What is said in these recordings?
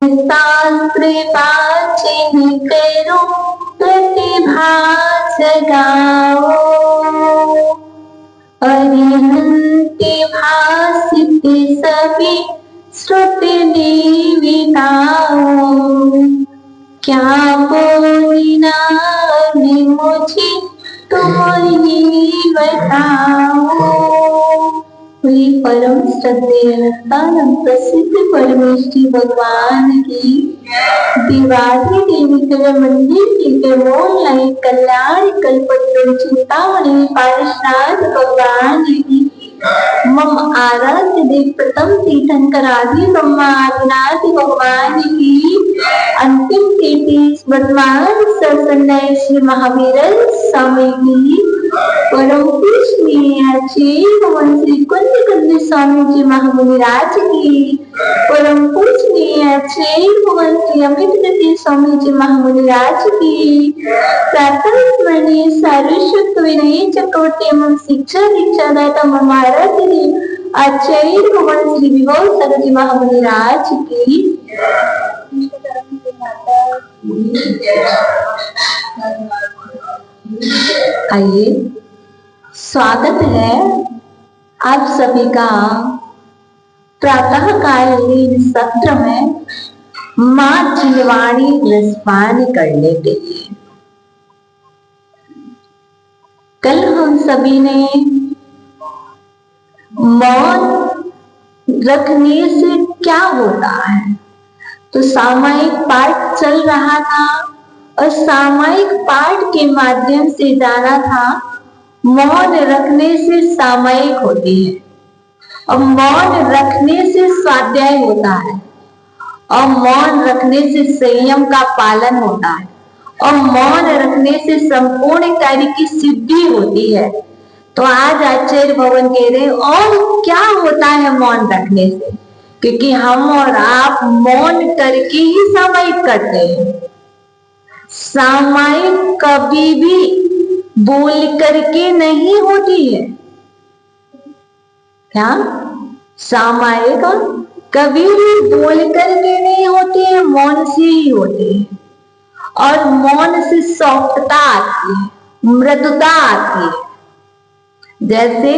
शास्त्र वाचिन करो प्रतिभा जगाओ, अरिहंति भासित सभी श्रुति देविताओ, क्या बोलना मुझे तुम ही बताओ। परम श्रद्धेय प्रसिद्ध परमेश्वरी भगवान की दिवाली देवी के मंदिर के मोल कल्याण कल्पतरु चिंतामणि पार्षद भगवान की मम आराध्य देव प्रथम तीर्थंकर आदि ब्रह्मा आदिनाथ भगवान की अंतिम तीर्थी वर्तमान सत्संग श्री महावीर स्वामी की परम पूजनीय भगवान श्री कुंद स्वामी जी महामुनिराज की परम पूजनीय भगवान श्री अमित गति स्वामी जी महामुनिराज की प्रातः स्मरणीय सारस्वत विनय चक्रवर्ती एवं शिक्षा दीक्षादाता महाराज आचार्य भगवान श्री विभव सर जी महामुनिराज की आइए, स्वागत है आप सभी का प्रातःकालीन सत्र में मां चिलवाणी रसपान करने के लिए। कल हम सभी ने मौन रखने से क्या होता है तो सामायिक पाठ चल रहा था और सामायिक पाठ के माध्यम से जाना था मौन रखने से सामायिक होती है और मौन रखने से स्वाध्याय होता है और मौन रखने से संयम का पालन होता है और मौन रखने से संपूर्ण कार्य की सिद्धि होती है। तो आज आचार्य भगवान कह रहे और क्या होता है मौन रखने से, क्योंकि हम और आप मौन करके ही सामायिक करते हैं। सामायिक कभी भी बोल करके नहीं होती है। क्या सामायिक कभी भी बोल करके नहीं होती है, मौन से ही होती है। और मौन से सॉफ्टता आती है, मृदुता आती है। जैसे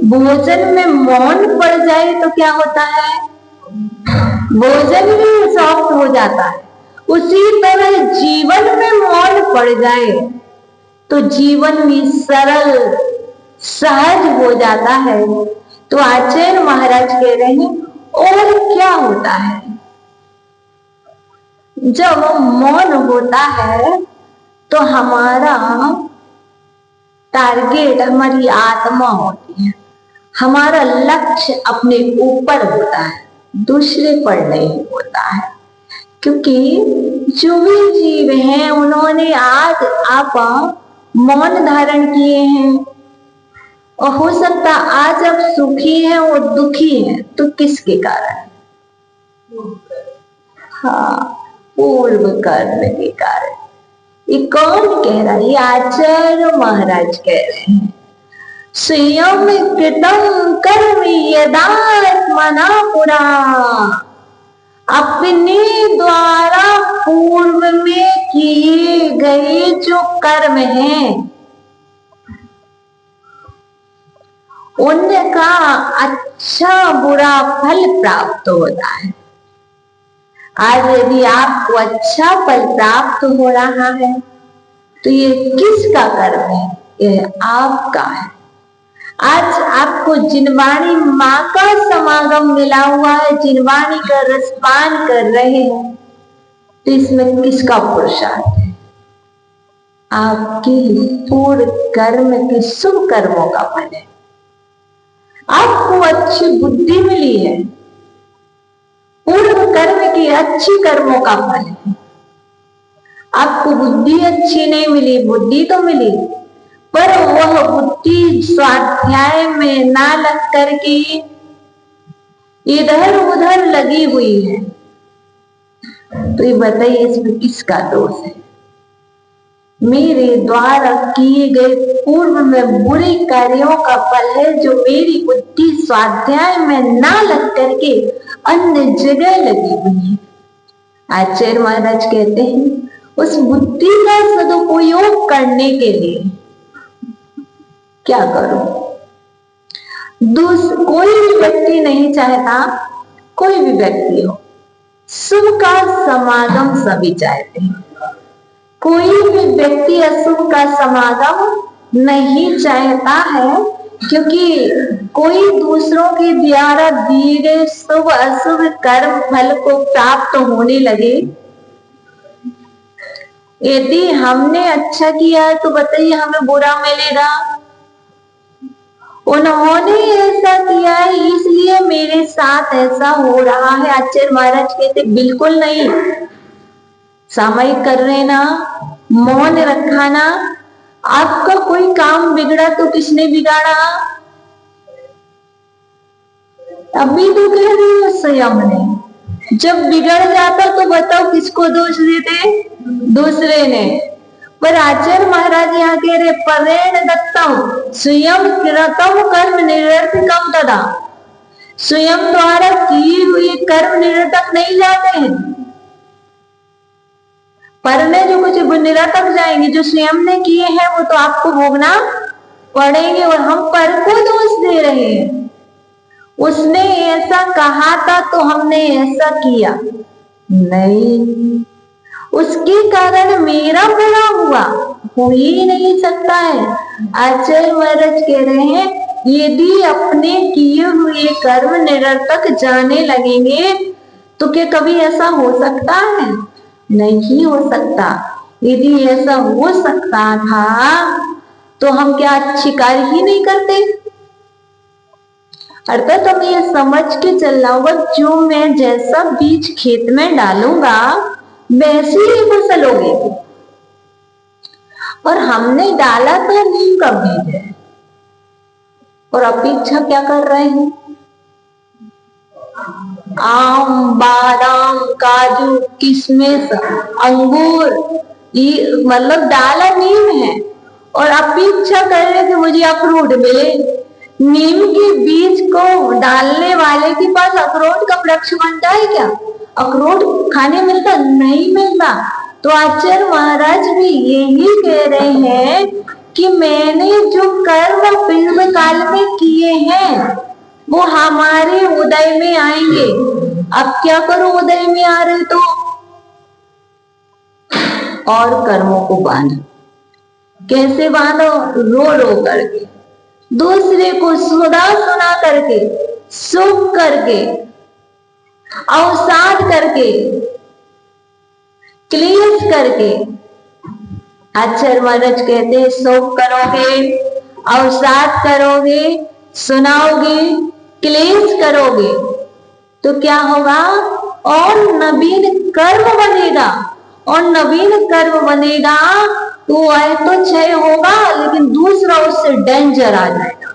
भोजन में मौन पड़ जाए तो क्या होता है, भोजन भी सॉफ्ट हो जाता है। उसी तरह जीवन में मौन पड़ जाए तो जीवन भी सरल सहज हो जाता है। तो आचार्य महाराज कह रहे हैं और क्या होता है, जब मौन होता है तो हमारा टारगेट हमारी आत्मा होती है, हमारा लक्ष्य अपने ऊपर होता है, दूसरे पर नहीं होता है। क्योंकि जो भी जीव हैं उन्होंने आज आप मौन धारण किए हैं और हो सकता आज आप सुखी हैं और दुखी हैं, तो किसके कारण? हाँ, पूर्व कर्म के कारण। ये कौन कह रहा है? ये आचार्य महाराज कह रहे हैं। स्वयं कृतम कर्म यदात्मना पुरा, अपने द्वारा पूर्व में किए गए जो कर्म हैं उनका अच्छा बुरा फल प्राप्त होता है। आज यदि आपको अच्छा फल प्राप्त हो रहा है तो ये किसका कर्म है? ये आपका है। आज आपको जिनवाणी माँ का समागम मिला हुआ है, जिनवाणी का रसपान कर रहे हैं, तो इसमें किसका पुरुषार्थ है? आपकी पूर्व कर्म के शुभ कर्मों का फल है। आपको अच्छी बुद्धि मिली है, पूर्व कर्म की अच्छी कर्मों का फल है। आपको बुद्धि अच्छी नहीं मिली, बुद्धि तो मिली, पर वह बुद्धि स्वाध्याय में ना लग करके इधर उधर लगी हुई है। तो ये बताइए इसमें किसका दोष है? मेरे द्वारा किए गए पूर्व में बुरे कार्यों का फल है, जो मेरी बुद्धि स्वाध्याय में ना लग करके अन्य जगह लगी हुई है। आचार्य महाराज कहते हैं उस बुद्धि का सदुपयोग करने के लिए क्या करो। कोई भी व्यक्ति नहीं चाहता, कोई भी व्यक्ति हो, शुभ का समागम सभी चाहते हैं। कोई भी व्यक्ति अशुभ का समागम नहीं चाहता है, क्योंकि कोई दूसरों के द्वारा दिए गए शुभ अशुभ कर्म फल को प्राप्त होने लगे। यदि हमने अच्छा किया है तो बताइए हमें बुरा मिलेगा। उन्होंने ऐसा किया है इसलिए मेरे साथ ऐसा हो रहा है। आचार्य महाराज कहते बिल्कुल नहीं। सामयिक कर रहे ना, मौन रखा ना। आपका कोई काम बिगड़ा तो किसने बिगाड़ा? अभी तो कह रही हो स्वयं ने। जब बिगड़ जाता तो बताओ किसको दोष देते? दूसरे ने। पर आचार्य महाराज यहाँ कह रहे परेण दत्तम स्वयं कृतम कर्म निरर्थकम तदा। स्वयं द्वारा किए हुए कर्म निरर्थक नहीं जाते हैं, पर ने जो कुछ निरर्थक जाएंगे। जो स्वयं ने किए हैं वो तो आपको भोगना पड़ेंगे, और हम पर को दोष दे रहे हैं। उसने ऐसा कहा था तो हमने ऐसा किया नहीं, उसके कारण मेरा बुरा हुआ, हो ही नहीं सकता है। आचार्य महाराज कह रहे हैं यदि अपने किए हुए कर्म निरर्थक जाने लगेंगे तो क्या कभी ऐसा हो सकता है? नहीं हो सकता। यदि ऐसा हो सकता था तो हम क्या अच्छी कार्य ही नहीं करते? अर्थात हमें ये समझ के चलना होगा जो मैं जैसा बीज खेत में डालूंगा वैसी ही फसल होगी। और हमने डाला तो नीम का बीज है, और अपेक्षा क्या कर रहे हैं? आम, बादाम, काजू, किशमिश, अंगूर, ये मतलब डाला नीम है और अपेक्षा कर रहे कि मुझे अखरोट मिले। नीम के बीज को डालने वाले के पास अखरोट का वृक्ष बनता है क्या? अखरोट खाने मिलता? नहीं मिलता। तो आचार्य महाराज भी यही कह रहे हैं कि मैंने जो कर्म पूर्व काल में किए हैं वो हमारे उदय में आएंगे। अब क्या करो उदय में आ रहे तो और कर्मों को बांधो। कैसे बांधो? रो रो करके, दूसरे को सुना सुना करके, सुख करके, अवसाद करके, क्लेश करके। आचार्य महाराज कहते हैं शोक करोगे, अवसाद करोगे, सुनाओगे, क्लेश करोगे तो क्या होगा? और नवीन कर्म बनेगा, और नवीन कर्म बनेगा तो आए तो क्षय होगा, लेकिन दूसरा उससे डेंजर आ जाएगा।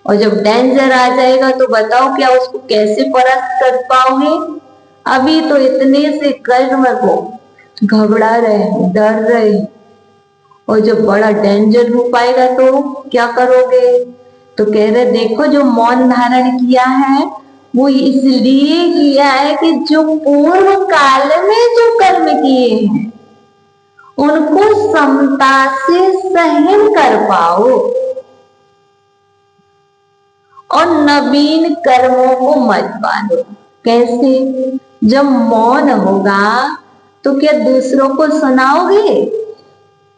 और जब डेंजर आ जाएगा तो बताओ क्या उसको कैसे परास्त कर पाओगे? अभी तो इतने से कर्म को घबरा रहे, डर रहे, और जब बड़ा डेंजर रूप आएगा तो क्या करोगे? तो कह रहे देखो जो मौन धारण किया है वो इसलिए किया है कि जो पूर्व काल में जो कर्म किए हैं उनको समता से सहन कर पाओ और नवीन कर्मों को मत बांधो। कैसे? जब मौन होगा तो क्या दूसरों को सुनाओगे?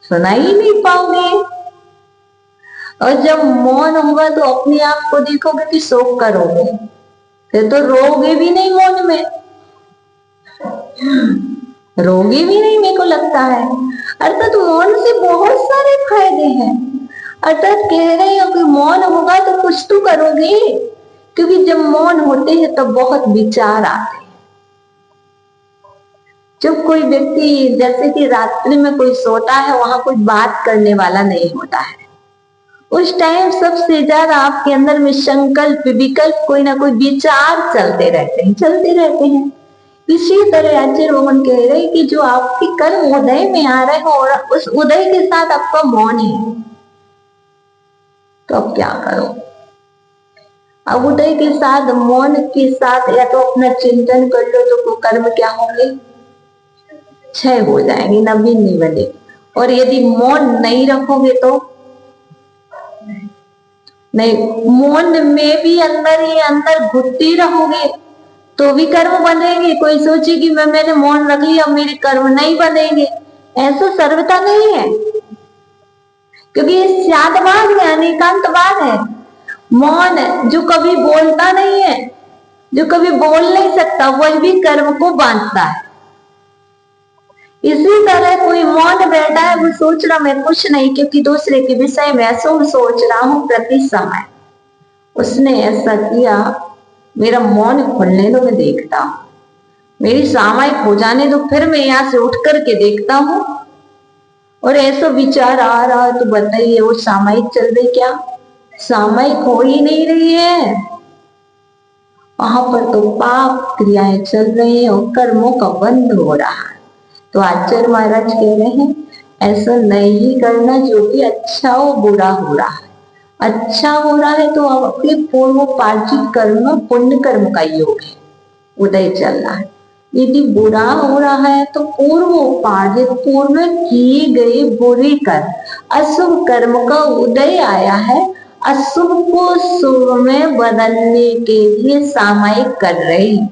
सुना ही नहीं पाओगे। और जब मौन होगा तो अपने आप को देखोगे कि शोक करोगे, फिर तो रोगे भी नहीं। मौन में रोगे भी नहीं मेरे को लगता है। अर्थात मौन से बहुत सारे फायदे हैं। अर्थात कह रहे हो कि मौन होगा तो कुछ तो करोगे, क्योंकि जब मौन होते हैं तब बहुत विचार आते हैं। जब कोई व्यक्ति जैसे कि रात्रि में कोई सोता है, वहां कोई बात करने वाला नहीं होता है, उस टाइम सबसे ज्यादा आपके अंदर में संकल्प विकल्प कोई ना कोई विचार चलते रहते हैं। इसी तरह आचार्य भगवान कह रहे हैं कि जो आपके कर्म उदय में आ रहे हो और उस उदय के साथ आपका मौन है, तो अब क्या करो? अब उदय के साथ मौन के साथ या तो अपना चिंतन कर लो तो कर्म क्या होंगे? क्षय हो जाएंगे, नवीन नहीं बनेगी। और यदि मौन नहीं रखोगे तो नहीं, मौन में भी अंदर ही अंदर घुटती रहोगे तो भी कर्म बनेंगे। कोई सोचे कि मैंने मौन रख लिया, मेरे कर्म नहीं बनेंगे, ऐसा सर्वथा नहीं है, क्योंकि ये शांतवाद है, अनेकांतवाद है। मौन जो कभी बोलता नहीं है, जो कभी बोल नहीं सकता, वही भी कर्म को बांधता है। इसी तरह कोई मौन बैठा है, वो सोच रहा मैं कुछ नहीं, क्योंकि दूसरे के विषय में अशुभ सोच रहा हूं प्रति समय। उसने ऐसा किया, मेरा मौन खुलने दो, मैं देखता हूं, मेरी सामायिक हो जाने दो, फिर मैं यहां से उठ करके देखता हूं। और ऐसा विचार आ रहा है तो बताइए वो सामायिक चल रही, क्या सामायिक हो ही नहीं रही है, वहां पर तो पाप क्रियाएं चल रही है और कर्मों का बंध हो रहा है। तो आचार्य महाराज कह रहे हैं ऐसा नहीं करना, जो कि अच्छा हो बुरा हो रहा है। अच्छा हो रहा है तो अब अपने पूर्वोपार्जित कर्म, पुण्य कर्म का योग है, उदय चल रहा है। यदि बुरा हो रहा है तो पूर्वोपार्जित, पूर्व किए गए बुरे कर्म, अशुभ कर्म का उदय आया है। अशुभ को शुभ में बदलने के लिए सामायिक कर रहे हैं,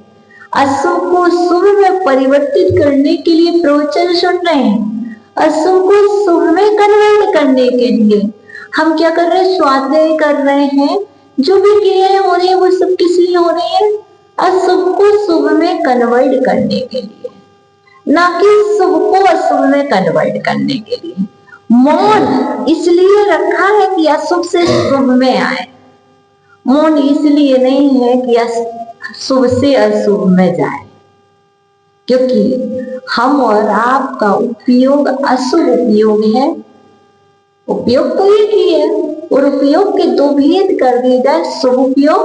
अशुभ को शुभ में परिवर्तित करने के लिए प्रवचन सुन रहे हैं, अशुभ को शुभ में कन्वर्ट करने के लिए हम क्या कर रहे हैं, स्वाध्याय कर रहे हैं। जो भी क्रियाएं हो रही है वो सब किस लिए हो रही है, अशुभ को शुभ में कन्वर्ट करने के लिए, ना कि शुभ को अशुभ में कन्वर्ट करने के लिए। मौन इसलिए रखा है कि अशुभ से शुभ में आए, मौन इसलिए नहीं है कि शुभ से अशुभ में जाए, क्योंकि हम और आपका उपयोग अशुभ उपयोग है। उपयोग तो एक ही है, और उपयोग के दो भेद कर दिए जाए, शुभ उपयोग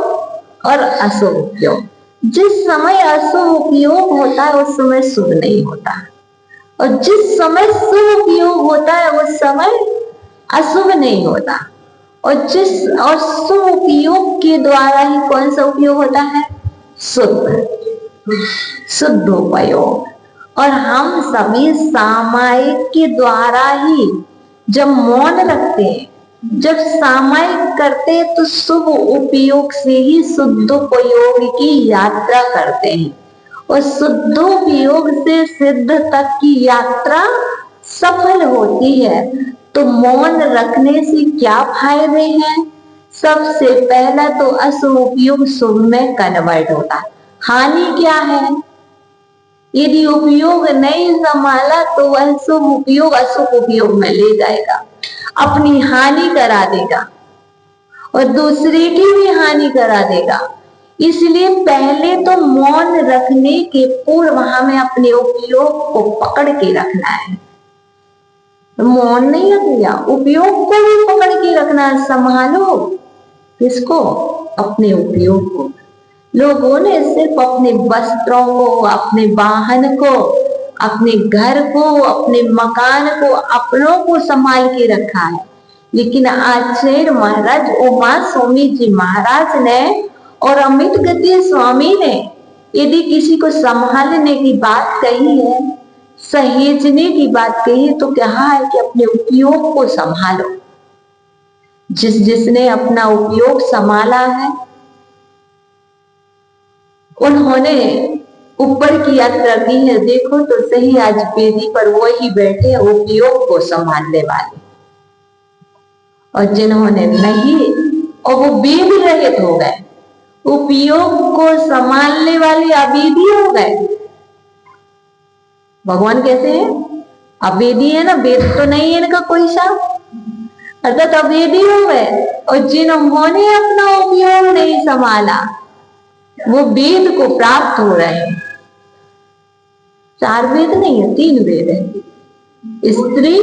और अशुभ उपयोग। जिस समय अशुभ उपयोग होता है उस समय शुभ नहीं होता, और जिस समय शुभ उपयोग होता है उस समय अशुभ नहीं होता। और शुभ उपयोग के द्वारा ही कौन सा उपयोग होता है, शुद्ध उपयोग। और हम सभी सामायिक के द्वारा ही जब मौन रखते हैं, जब सामायिक करते हैं, तो शुभ उपयोग से ही शुद्ध उपयोग की यात्रा करते हैं, और शुद्ध उपयोग से सिद्ध तक की यात्रा सफल होती है। तो मौन रखने से क्या फायदे हैं, सबसे पहला तो अशुभ उपयोग शुभ में कन्वर्ट होता है। हानि क्या है, यदि उपयोग नहीं संभाला तो वह शुभ उपयोग अशुभ उपयोग में ले जाएगा, अपनी हानि करा देगा और दूसरे की भी हानि करा देगा। इसलिए पहले तो मौन रखने के पूर्व हमें अपने उपयोग को पकड़ के रखना है। मौन नहीं रख लिया, उपयोग को भी पकड़ के रखना है। संभालो किसको, अपने उपयोग को। लोगों ने सिर्फ अपने वस्त्रों को, अपने वाहन को, अपने घर को, अपने मकान को, अपनों को संभाल के रखा है, लेकिन आचार्य महाराज उमा स्वामी जी महाराज ने और अमित गति स्वामी ने यदि किसी को संभालने की बात कही है, सहेजने की बात कही है, तो कहा है कि अपने उपयोग को संभालो। जिसने अपना उपयोग संभाला है उन्होंने ऊपर की यात्रा की है। देखो तो सही, आज वेदी पर वही बैठे उपयोग को संभालने वाले, और जिन्होंने नहीं, और वो वेद रहित हो गए, उपयोग को संभालने वाले अवेदी हो गए। भगवान कैसे हैं, अवेदी है ना, वेद तो नहीं है इनका कोई सा, अर्थात अवेदी हो गए। और जिन्होंने अपना उपयोग नहीं संभाला वो वेद को प्राप्त हो रहे हैं। 4 वेद नहीं है, 3 वेद है, स्त्री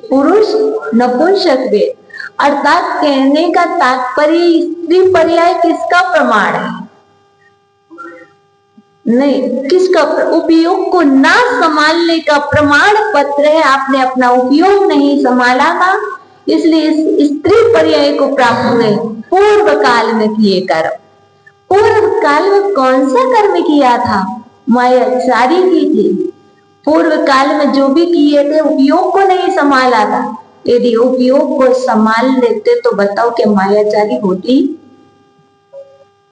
पुरुष नपुंसक वेद। अर्थात कहने का तात्पर्य स्त्री पर्याय किसका प्रमाण है, नहीं, किसका, उपयोग को ना संभालने का प्रमाण पत्र है। आपने अपना उपयोग नहीं संभाला था, इसलिए स्त्री पर्याय को प्राप्त हुए। पूर्व काल में किए कर्म, पूर्व काल में कौन सा कर्म किया था, मायाचारी की थी। पूर्व काल में जो भी किए थे उपयोग को नहीं संभाला था। यदि उपयोग को संभाल लेते तो बताओ कि मायाचारी होती?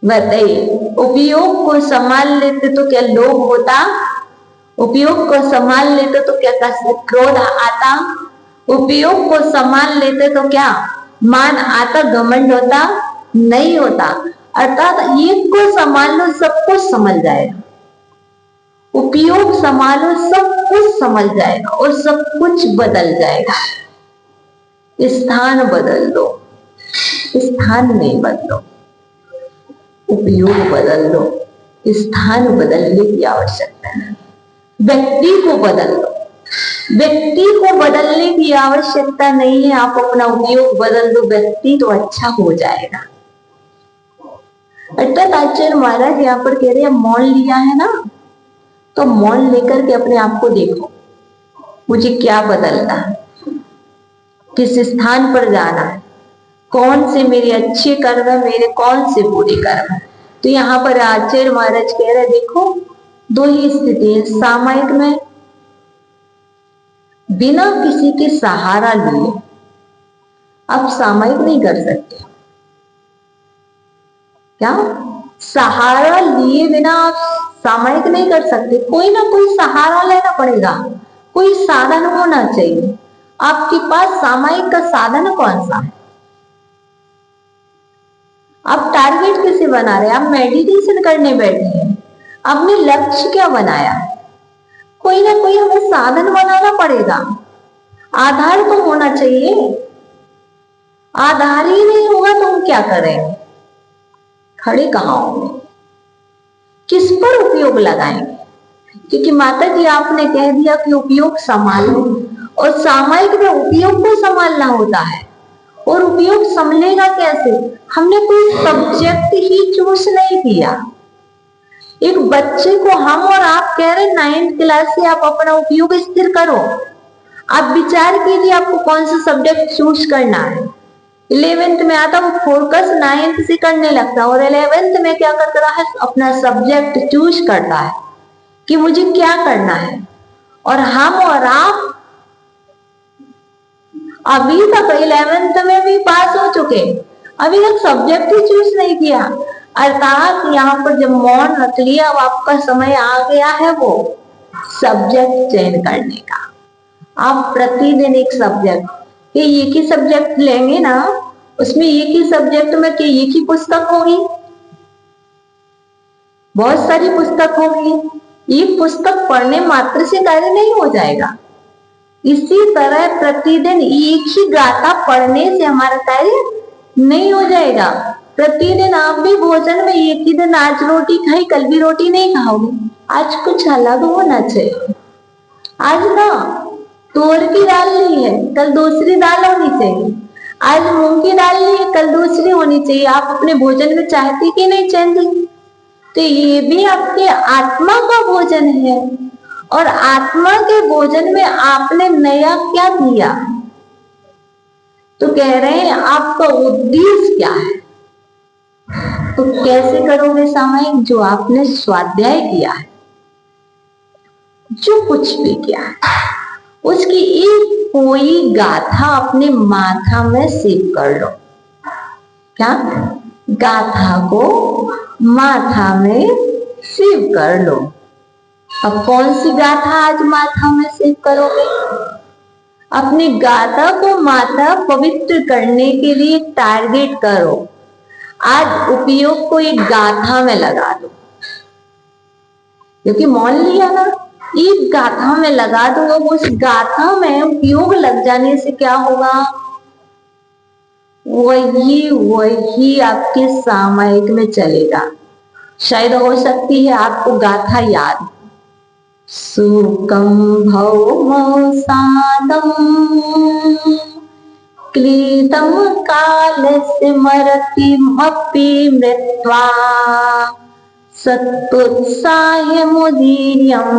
बताइए, उपयोग को संभाल लेते तो क्या लोभ होता? उपयोग को संभाल लेते तो क्या क्रोध आता? उपयोग को संभाल लेते तो क्या मान आता, घमंड होता? नहीं होता। अर्थात एक को संभाल लो सब कुछ संभल जाएगा। उपयोग संभालो सब कुछ संभल जाएगा और सब कुछ बदल जाएगा। स्थान बदल दो, स्थान नहीं बदलो, उपयोग बदल दो, स्थान बदलने की आवश्यकता है। व्यक्ति को बदल दो, व्यक्ति को बदलने की आवश्यकता नहीं है। आप अपना उपयोग बदल दो, व्यक्ति तो अच्छा हो जाएगा। अर्थात आचार्य महाराज यहाँ पर कह रहे हैं मौन लिया है ना, तो मौन लेकर के अपने आप को देखो, मुझे क्या बदलना है, किस स्थान पर जाना है, कौन से मेरे अच्छे कर्म है, मेरे कौन से बुरे कर्म है। तो यहाँ पर आचार्य महाराज कह रहे देखो दो ही स्थिति है। सामायिक में बिना किसी के सहारा लिए आप सामायिक नहीं कर सकते। क्या सहारा लिए बिना आप सामायिक नहीं कर सकते? कोई ना कोई सहारा लेना पड़ेगा, कोई साधन होना चाहिए। आपके पास सामायिक का साधन कौन सा है? आप टारगेट कैसे बना रहे हैं? आप मेडिटेशन करने बैठे हैं, आपने लक्ष्य क्या बनाया? कोई ना कोई हमें साधन बनाना पड़ेगा, आधार तो होना चाहिए। आधार ही नहीं होगा तो हम क्या करेंगे? खड़े कहाँ होंगे? किस पर उपयोग लगाएंगे? क्योंकि माता जी आपने कह दिया कि उपयोग संभालो, और सामायिक में उपयोग को संभालना होता है। और उपयोग संभलेगा कैसे? हमने कोई सब्जेक्ट ही चूज नहीं किया। एक बच्चे को हम और आप कह रहे 9th क्लास से आप अपना उपयोग स्थिर करो। आप विचार कीजिए आपको कौन सा सब्जेक्ट चूज करना है। 11th में आता वो फोकस 9th से करने लगता है, और 11th में क्या करता है? अपना सब्जेक्ट चूज करता है कि मुझे क्या करना है। और हम और आप अभी तक 11th में भी पास हो चुके, अभी तक सब्जेक्ट ही चूज नहीं किया। अर्थात यहाँ पर जब मौन रख लिया, अब आपका समय आ गया है वो सब्जेक्ट चयन करने का। आप प्रतिदिन एक सब्जेक्ट, ये एक ही सब्जेक्ट लेंगे ना, उसमें एक ही सब्जेक्ट में क्या एक ही पुस्तक होगी? बहुत सारी पुस्तक होगी। एक पुस्तक पढ़ने मात्र से कार्य नहीं हो जाएगा। इसी तरह प्रतिदिन एक ही गाथा पढ़ने से हमारा कार्य नहीं हो जाएगा। प्रतिदिन आप भी भोजन में एक ही दिन आज रोटी खाई, कल भी रोटी नहीं खाओगे। आज कुछ अलग होना चाहिए। आज ना तुअर की दाल ली है, कल दूसरी दाल होनी चाहिए। आज मूंग की दाल ली है, कल दूसरी होनी चाहिए। आप अपने भोजन में चाहती कि नहीं चाहती? तो ये भी आपके आत्मा का भोजन है, और आत्मा के भोजन में आपने नया क्या दिया? तो कह रहे हैं आपका उद्देश्य क्या है? तो कैसे करोगे सामायिक? जो आपने स्वाध्याय किया है, जो कुछ भी किया है, उसकी एक कोई गाथा अपने माथा में सेव कर लो। क्या? गाथा को माथा में सेव कर लो। अब कौन सी गाथा आज माथा में सेव करोगे? अपनी गाथा को माथा पवित्र करने के लिए टारगेट करो। आज उपयोग को एक गाथा में लगा दो, क्योंकि मौन लिया ना, एक गाथा में लगा दो। अब उस गाथा में उपयोग लग जाने से क्या होगा? वही आपके सामायिक में चलेगा। शायद हो सकती है आपको गाथा याद, सुकं भौमो सादं क्लीतं कालस्य मरतिमपि मृत्वा सत्तुत्साह्यमुदीर्यं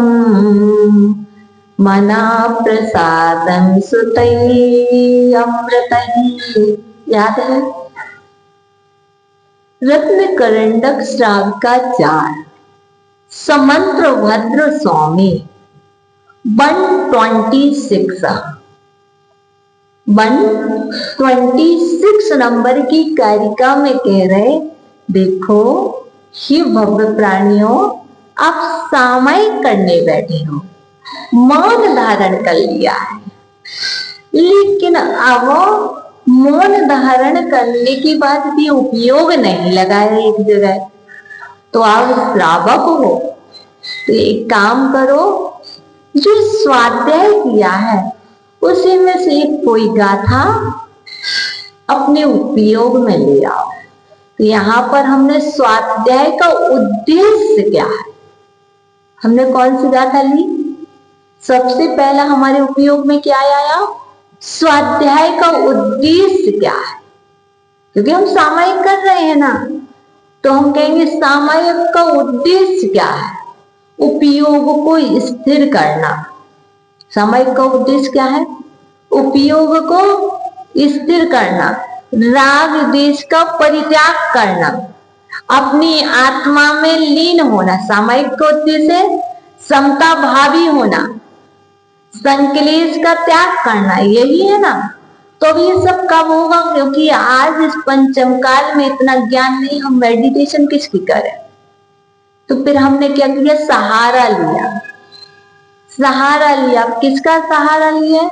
मना प्रसादं सुतैः अमृतैः। याद है? रत्न करंडक श्राव का चार, समंत्र भद्र स्वामी, 126 नंबर की कारिका में कह रहे, देखो हे भव्य प्राणियों, आप सामायिक करने बैठे हो, मौन धारण कर लिया है, लेकिन अब मौन धारण करने के बाद भी उपयोग नहीं लगा है एक जगह, तो आप श्रावक हो, तो एक काम करो, जो स्वाध्याय किया है उसी में से कोई गाथा अपने उपयोग में ले आओ। तो यहाँ पर हमने स्वाध्याय का उद्देश्य क्या है, हमने कौन सी गाथा ली? सबसे पहला हमारे उपयोग में क्या आया? स्वाध्याय का उद्देश्य क्या है, क्योंकि हम सामायिक कर रहे हैं ना, तो हम कहेंगे सामायिक का उद्देश्य क्या है? उपयोग को स्थिर करना। सामायिक का उद्देश्य क्या है? उपयोग को स्थिर करना, राग द्वेष का परित्याग करना, अपनी आत्मा में लीन होना। सामायिक का उद्देश्य समता भावी होना, संकलेश का त्याग करना, यही है ना। तो अब ये सब कब होगा? क्योंकि आज इस पंचम काल में इतना ज्ञान नहीं, हम मेडिटेशन किसकी करें? तो फिर हमने क्या किया? सहारा लिया। सहारा लिया, किसका सहारा लिया?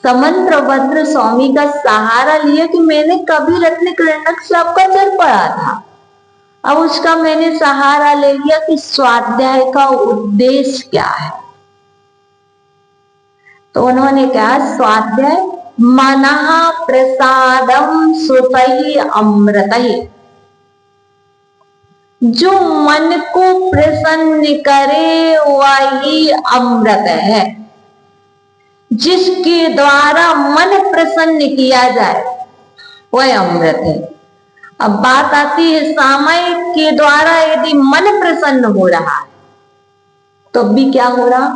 समंत्रभद्र स्वामी का सहारा लिया कि मैंने कभी रत्न कृणक से आपका चल पड़ा था, अब उसका मैंने सहारा ले लिया कि स्वाध्याय का उद्देश्य क्या है। तो उन्होंने कहा, स्वाध्याय मनः प्रसादम सुतहि अमृतहि, जो मन को प्रसन्न करे वही अमृत है। जिसके द्वारा मन प्रसन्न किया जाए वह अमृत है। अब बात आती है, सामायिक के द्वारा यदि मन प्रसन्न हो रहा है तो भी क्या हो रहा?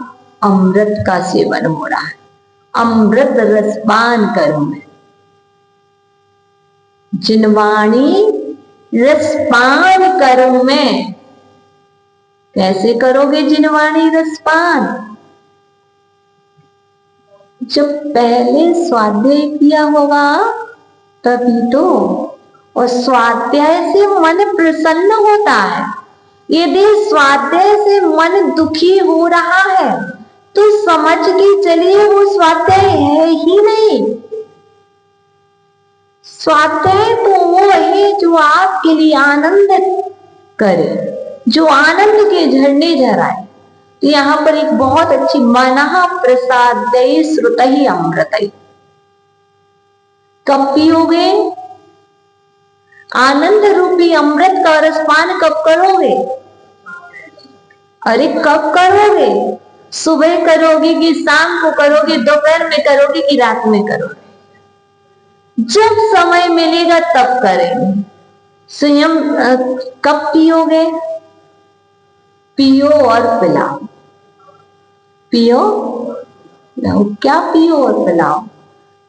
अमृत का सेवन हो रहा है। अमृत रसपान करूं मैं, जिनवाणी रसपान करूं मैं। कैसे करोगे जिनवाणी रसपान? जब पहले स्वाध्याय किया होगा तभी तो। और स्वाध्याय से मन प्रसन्न होता है। यदि स्वाध्याय से मन दुखी हो रहा है तो समझ के चलिए वो स्वाध्याय है ही नहीं। स्वाध्याय तो वो है जो आपके लिए आनंद करे, जो आनंद के झरने झराए। तो यहाँ पर एक बहुत अच्छी, मनः प्रसादय श्रुतहि अमृतहि। कब पियोगे? आनंद रूपी अमृत का रसपान कब करोगे? अरे कब करोगे? सुबह करोगे कि शाम को करोगे, दोपहर में करोगे कि रात में करोगे? जब समय मिलेगा तब करेंगे। स्वयं कब पियोगे? पियो और पिलाओ, पियो पिलाओ। क्या पियो और पिलाओ?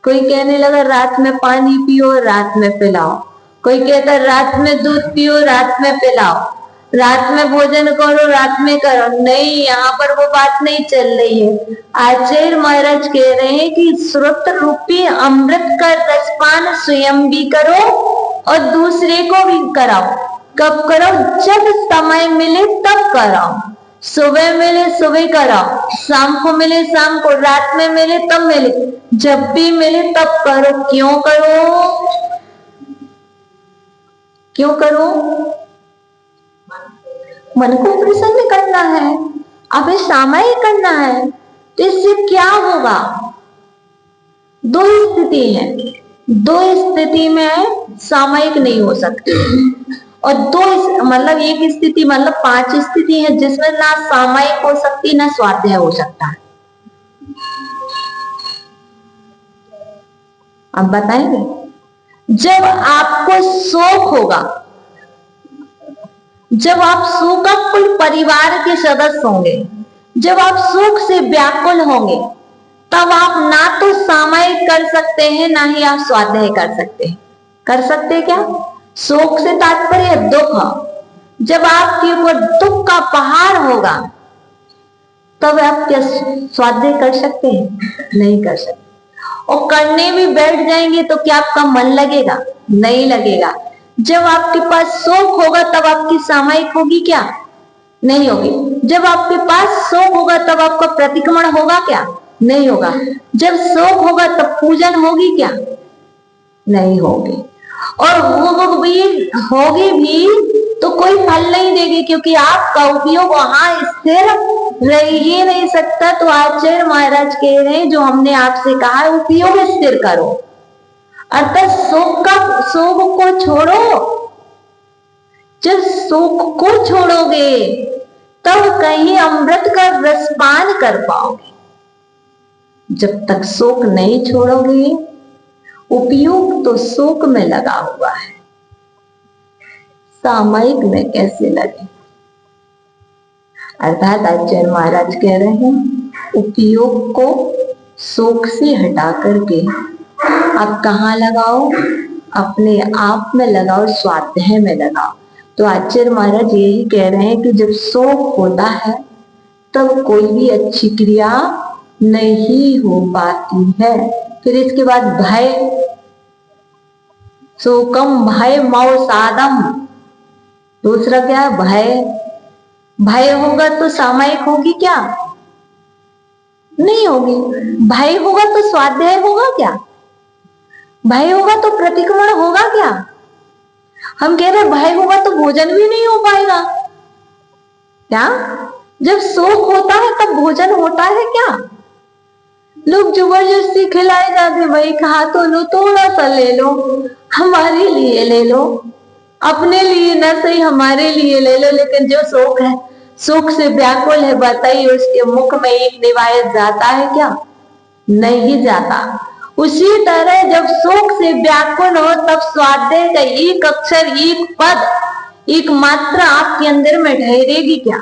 कोई कहने लगा रात में पानी पियो, रात में पिलाओ। कोई कहता रात में दूध पियो, रात में पिलाओ। रात में भोजन करो, रात में करो। नहीं, यहाँ पर वो बात नहीं चल रही है। आचार्य महाराज कह रहे हैं कि श्रुत रूपी अमृत का रसपान स्वयं भी करो और दूसरे को भी कराओ। कब करो? जब समय मिले तब कराओ। सुबह मिले सुबह कराओ, शाम को मिले शाम को, रात में मिले तब मिले, जब भी मिले तब करो। क्यों करो? क्यों करो? मन को प्रसन्न करना है, अभी सामायिक करना है। तो इससे क्या होगा? दो स्थिति है, दो स्थिति में सामायिक नहीं हो सकती। और दो मतलब एक स्थिति मतलब 5 स्थिति है जिसमें ना सामायिक हो सकती ना स्वाध्याय हो सकता है। अब बताएंगे, जब आपको शोक होगा, जब आप शोकाकुल परिवार के सदस्य होंगे, जब आप शोक से व्याकुल होंगे, तब आप ना तो सामायिक कर सकते हैं ना ही आप स्वाध्याय कर सकते हैं। कर सकते हैं क्या? शोक से तात्पर्य दुख। जब आपके ऊपर दुख का पहाड़ होगा तब आप क्या स्वाध्याय कर सकते हैं? नहीं कर सकते। और करने भी बैठ जाएंगे तो क्या आपका मन लगेगा? नहीं लगेगा। जब आपके पास शौक होगा तब आपकी सामायिक होगी क्या? नहीं होगी। जब आपके पास शौक होगा तब आपका प्रतिक्रमण होगा क्या? नहीं होगा। जब शौक होगा तब पूजन होगी क्या? नहीं होगी। और वो भी होगी भी तो कोई फल नहीं देगी, क्योंकि आपका उपयोग वहां स्थिर रह ही नहीं सकता। तो आचार्य महाराज कह रहे हैं जो हमने आपसे कहा है उपयोग स्थिर करो, अर्थात शोक को छोड़ो। जब शोक को छोड़ोगे तब कहीं अमृत का रसपान कर पाओगे। जब तक शोक नहीं छोड़ोगे, उपयोग तो शोक में लगा हुआ है, सामायिक में कैसे लगे? अर्थात आचार्य महाराज कह रहे हैं उपयोग को शोक से हटा करके आप कहाँ लगाओ? अपने आप में लगाओ, स्वाध्याय में लगाओ। तो आचार्य महाराज यही कह रहे हैं कि जब शोक होता है तब कोई भी अच्छी क्रिया नहीं हो पाती है। फिर इसके बाद भय, शोकम भय मौसादम, दूसरा क्या है? भय। भय होगा तो सामायिक होगी क्या? नहीं होगी। भय होगा तो स्वाध्याय होगा क्या? भय होगा तो प्रतिक्रमण होगा क्या? हम कह रहे भय होगा तो भोजन भी नहीं हो पाएगा क्या? जब शोक होता है तब भोजन होता है क्या? लोग जबरदस्ती खिलाए जाते, भाई खा तो लो, थोड़ा सा ले लो, हमारे लिए ले लो, अपने लिए ना सही हमारे लिए ले लो। लेकिन जो शोक है, शोक से व्याकुल है, बताइए उसके मुख में एक निवायत जाता है क्या? नहीं जाता। उसी तरह जब शोक से व्याकुल हो तब स्वाध्याय का एक अक्षर, एक पद, एक मात्रा आपके अंदर में ठहरेगी क्या?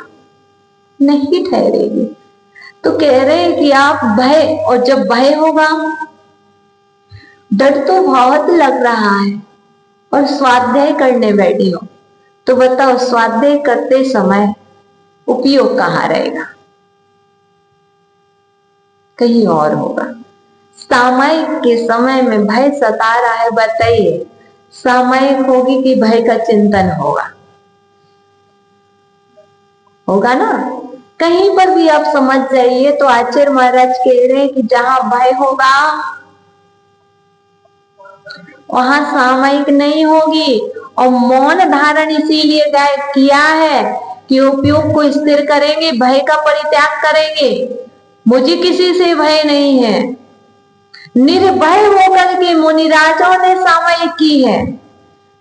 नहीं ठहरेगी। तो कह रहे हैं कि आप भय, और जब भय होगा, डर तो बहुत लग रहा है और स्वाध्याय करने बैठी हो, तो बताओ स्वाध्याय करते समय उपयोग कहाँ रहेगा? कहीं और होगा। सामायिक के समय में भय सता रहा है, बताइए सामायिक होगी कि भय का चिंतन होगा? होगा ना। कहीं पर भी आप समझ जाइए तो आचार्य महाराज कह रहे हैं कि जहां भय होगा वहां सामायिक नहीं होगी। और मौन धारण इसीलिए गायब किया है कि उपयोग को स्थिर करेंगे, भय का परित्याग करेंगे। मुझे किसी से भय नहीं है। निर्भय होकर के मुनिराजों ने सामायिक की है,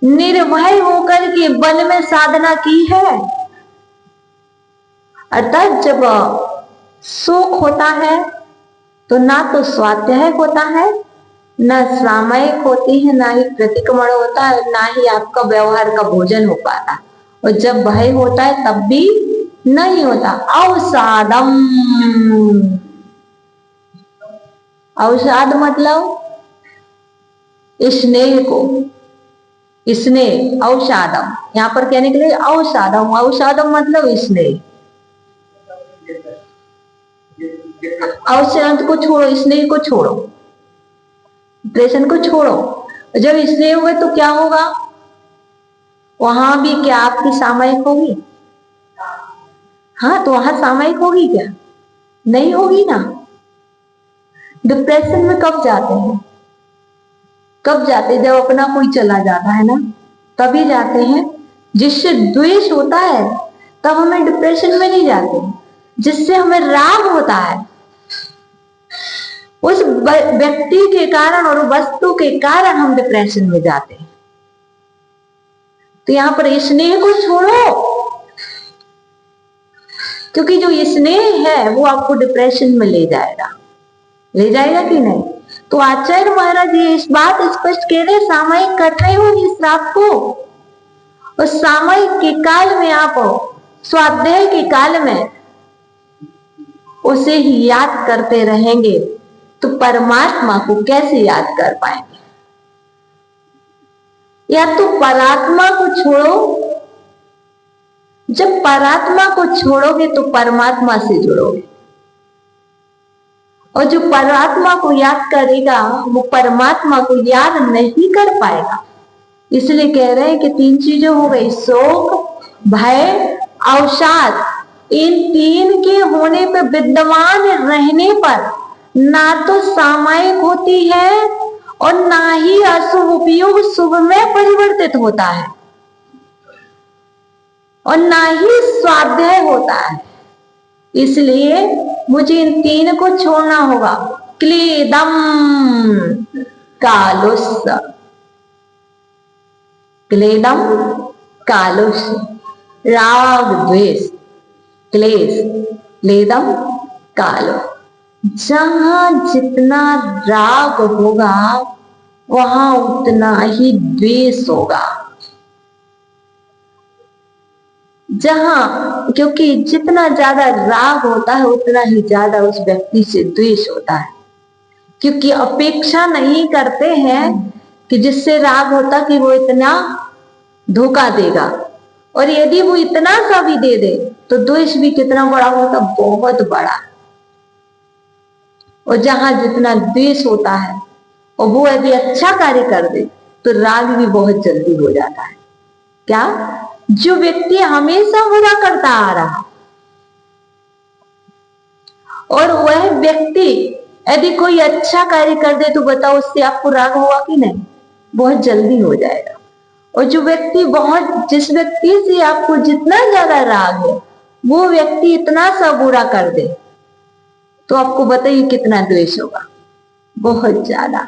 निर्भय होकर के वन में साधना की है। अर्थात जब शोक होता है तो ना तो स्वाध्याय होता है, ना सामायिक होती है, ना ही प्रतिक्रमण होता है, ना ही आपका व्यवहार का भोजन हो पाता। और जब भय होता है तब भी नहीं होता। अवसादम, अवसाद मतलब स्नेह को, स्नेह, अवसादम यहां पर कहने के लिए अवसादम, अवसादम मतलब स्नेह। अवसाद को छोड़ो, स्नेह को छोड़ो, डिप्रेशन को छोड़ो। जब स्नेह होगा तो क्या होगा? वहां भी क्या आपकी सामायिक होगी? हाँ, तो वहां सामायिक होगी क्या? नहीं होगी ना। डिप्रेशन में कब जाते हैं? कब जाते हैं? जब अपना कोई चला जाता है ना, तभी जाते हैं। जिससे द्वेष होता है तब हमें डिप्रेशन में नहीं जाते। जिससे हमें राग होता है, उस व्यक्ति के कारण और वस्तु के कारण हम डिप्रेशन में जाते हैं। तो यहां पर स्नेह को छोड़ो, क्योंकि जो स्नेह है वो आपको डिप्रेशन में ले जाएगा। ले जाएगा कि नहीं? तो आचार्य महाराज ये इस बात स्पष्ट कह रहे, सामायिक कर रहे हो इस रात को, और सामायिक के काल में आप स्वाध्याय के काल में उसे ही याद करते रहेंगे तो परमात्मा को कैसे याद कर पाएंगे? या तो परात्मा को छोड़ो, जब परात्मा को छोड़ोगे तो परमात्मा से जुड़ोगे। और जो परमात्मा को याद करेगा वो परमात्मा को याद नहीं कर पाएगा। इसलिए कह रहे हैं कि तीन चीजें हो गई, शोक, भय, अवसाद। इन तीन के होने पर, विद्यमान रहने पर ना तो सामायिक होती है और ना ही अशुभ उपयोग शुभ में परिवर्तित होता है और ना ही स्वाध्याय होता है। इसलिए मुझे इन तीन को छोड़ना होगा। क्लेदम कालुष, क्लेदम कालुष, राग द्वेष क्लेश, क्लेदम कालुष। जहां जितना राग होगा वहां उतना ही द्वेष होगा। जहां, क्योंकि जितना ज्यादा राग होता है उतना ही ज्यादा उस व्यक्ति से द्वेष होता है, क्योंकि अपेक्षा नहीं करते हैं कि जिससे राग होता कि वो इतना धोखा देगा, और यदि वो इतना सा भी दे दे तो द्वेष भी कितना बड़ा होता, बहुत बड़ा। और जहां जितना द्वेष होता है और वो यदि अच्छा कार्य कर दे तो राग भी बहुत जल्दी हो जाता है। क्या? जो व्यक्ति हमेशा बुरा करता आ रहा और वह व्यक्ति यदि कोई अच्छा कार्य कर दे तो बताओ उससे आपको राग होगा कि नहीं? बहुत जल्दी हो जाएगा। और जो व्यक्ति जिस व्यक्ति से आपको जितना ज्यादा राग है वो व्यक्ति इतना सा बुरा कर दे तो आपको बताइए कितना द्वेष होगा, बहुत ज्यादा।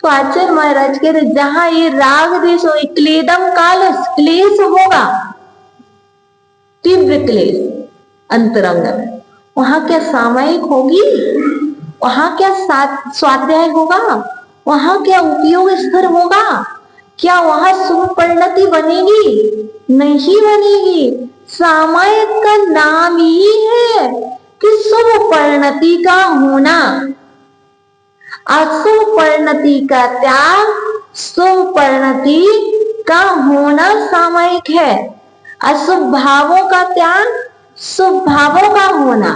तो आचार्य महाराज कह रहे जहां ये राग द्वेष हो, क्लेदम कालस, क्लेश होगा, तीव्र क्लेश अंतरंग में, वहां क्या सामायिक होगी? वहां क्या स्वाध्याय होगा? वहां क्या उपयोग स्थिर होगा? क्या वहां शुभ परिणति बनेगी? नहीं बनेगी। सामायिक का नाम ही है कि शुभ परिणति का होना, अशुभ परिणति का त्याग, शुभ परिणति का होना सामायिक है। अशुभ भावों का त्याग, शुभ भावों का होना,